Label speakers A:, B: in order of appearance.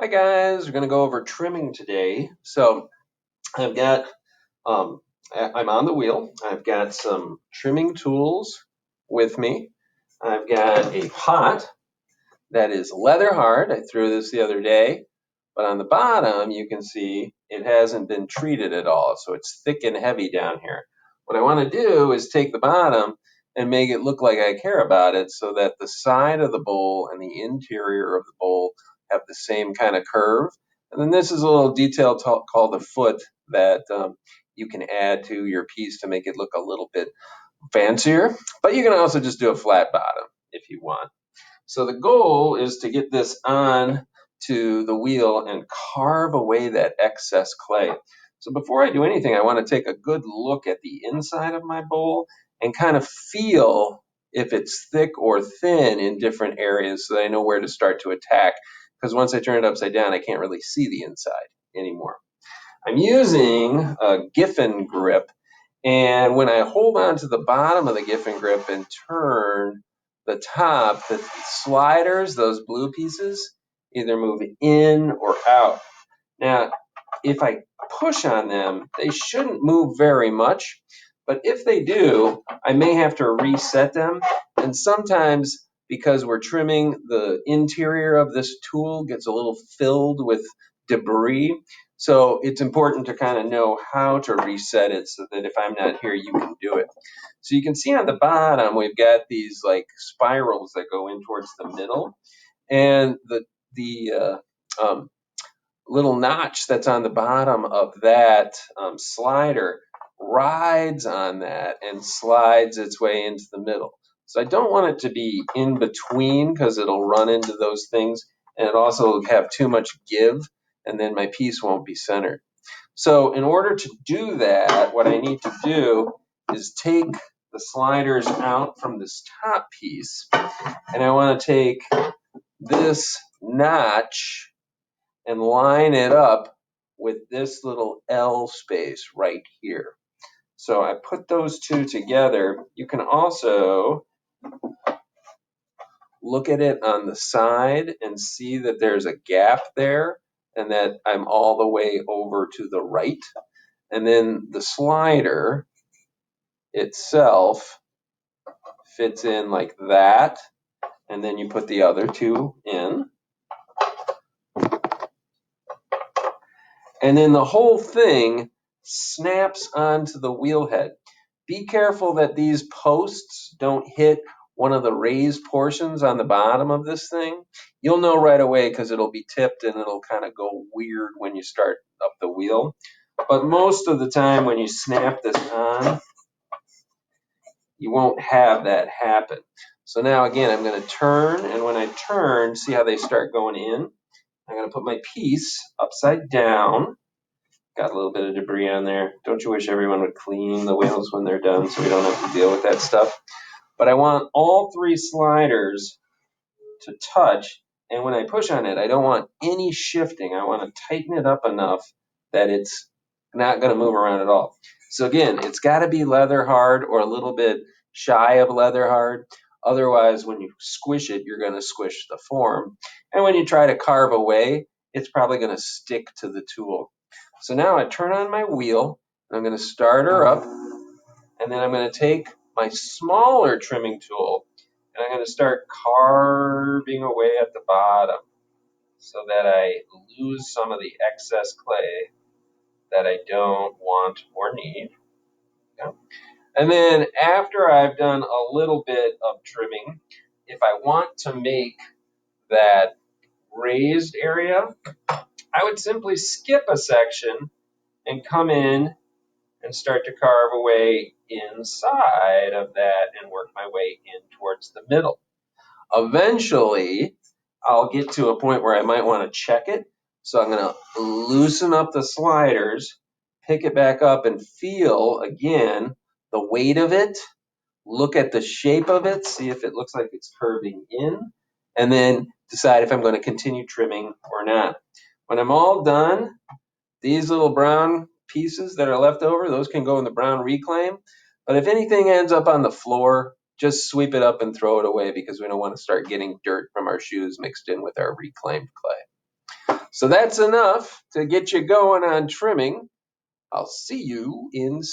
A: Hi guys, we're going to go over trimming today. So I've got, I'm on the wheel. I've got some trimming tools with me. I've got a pot that is leather hard. I threw this the other day, but on the bottom you can see it hasn't been treated at all. So it's thick and heavy down here. What I want to do is take the bottom and make it look like I care about it so that the side of the bowl and the interior of the bowl have the same kind of curve. And then this is a little detail called the foot that you can add to your piece to make it look a little bit fancier. But you can also just do a flat bottom if you want. So the goal is to get this on to the wheel and carve away that excess clay. So before I do anything, I want to take a good look at the inside of my bowl and kind of feel if it's thick or thin in different areas so that I know where to start to attack. Because once I turn it upside down, I can't really see the inside anymore. I'm using a Giffen grip, and when I hold on to the bottom of the Giffen grip and turn the top, the sliders, those blue pieces, either move in or out. Now, if I push on them, they shouldn't move very much, but if they do, I may have to reset them. And sometimes, because we're trimming, the interior of this tool gets a little filled with debris. So it's important to kind of know how to reset it so that if I'm not here, you can do it. So you can see on the bottom, we've got these like spirals that go in towards the middle. And the little notch that's on the bottom of that slider rides on that and slides its way into the middle. So I don't want it to be in between because it'll run into those things, and it also will have too much give, and then my piece won't be centered. So in order to do that, what I need to do is take the sliders out from this top piece, and I want to take this notch and line it up with this little L space right here. So I put those two together. You can also look at it on the side and see that there's a gap there and that I'm all the way over to the right. And then the slider itself fits in like that. And then you put the other two in. And then the whole thing snaps onto the wheel head. Be careful that these posts don't hit one of the raised portions on the bottom of this thing. You'll know right away because it'll be tipped and it'll kind of go weird when you start up the wheel. But most of the time when you snap this on, you won't have that happen. So now again, I'm going to turn, and when I turn, see how they start going in? I'm going to put my piece upside down. Got a little bit of debris on there. Don't you wish everyone would clean the wheels when they're done so we don't have to deal with that stuff? But I want all three sliders to touch, and when I push on it, I don't want any shifting. I want to tighten it up enough that it's not going to move around at all. So again, it's got to be leather hard or a little bit shy of leather hard. Otherwise, when you squish it, you're going to squish the form. And when you try to carve away, it's probably going to stick to the tool. So now I turn on my wheel, and I'm going to start her up, and then I'm going to take my smaller trimming tool, and I'm going to start carving away at the bottom so that I lose some of the excess clay that I don't want or need. Okay. And then after I've done a little bit of trimming, if I want to make that raised area, I would simply skip a section and come in and start to carve away inside of that and work my way in towards the middle. Eventually, I'll get to a point where I might want to check it. So I'm going to loosen up the sliders, pick it back up, and feel again the weight of it. Look at the shape of it, see if it looks like it's curving in, and then decide if I'm going to continue trimming or not. When I'm all done, these little brown pieces that are left over, those can go in the brown reclaim. But if anything ends up on the floor, just sweep it up and throw it away because we don't want to start getting dirt from our shoes mixed in with our reclaimed clay. So that's enough to get you going on trimming. I'll see you in